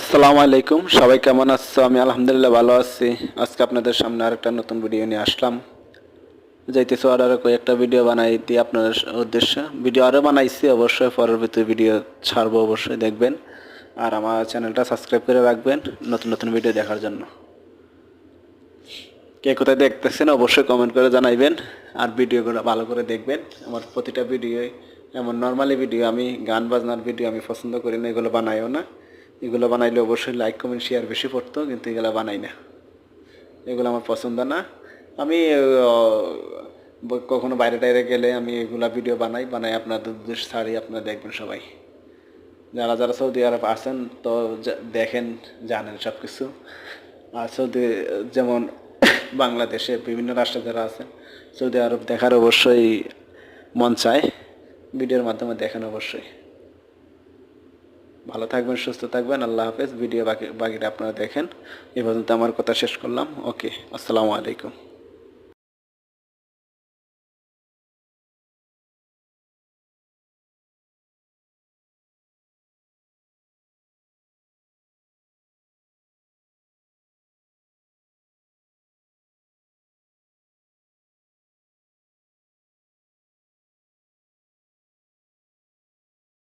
আসসালামু আলাইকুম, সবাই কেমন আছো? আমি আলহামদুলিল্লাহ ভালো আছি। আজকে আপনাদের সামনে আরেকটা নতুন ভিডিও নিয়ে আসলাম। যাইতেছি আরো কয়েকটা ভিডিও বানাই দিই আপনাদের উদ্দেশ্যে। ভিডিও আরও বানাইছি, অবশ্যই পরবর্তী ভিডিও ছাড়বো, অবশ্যই দেখবেন। আর আমার চ্যানেলটা সাবস্ক্রাইব করে রাখবেন নতুন নতুন ভিডিও দেখার জন্য। কে কোথায় দেখতেছেন অবশ্যই কমেন্ট করে জানাইবেন। আর ভিডিওগুলো ভালো করে দেখবেন। আমার প্রতিটা ভিডিও এমন নর্মালি ভিডিও, আমি গান বাজনার ভিডিও আমি পছন্দ করি না, এগুলো বানাইও না। এগুলো বানাইলে অবশ্যই লাইক কমেন্ট শেয়ার বেশি পড়তো, কিন্তু এগুলো বানাই না, এগুলো আমার পছন্দ না। আমি কখনো বাইরে টাইরে গেলে আমি এগুলা ভিডিও বানাই আপনাদের উদ্দেশ্যে ছাড়ি, আপনারা দেখবেন সবাই। যারা যারা সৌদি আরব আছেন তো দেখেন, জানেন সব কিছু। আর সৌদি যেমন বাংলাদেশে বিভিন্ন রাষ্ট্রে যারা আছেন, সৌদি আরব দেখার অবশ্যই মন চায়, ভিডিওর মাধ্যমে দেখেন অবশ্যই। ভালো থাকবেন, সুস্থ থাকবেন, আল্লাহ হাফেজ। ভিডিও বাকিটা আপনারা দেখেন। এ পর্যন্ত আমার কথা শেষ করলাম। ওকে, আসসালামু আলাইকুম।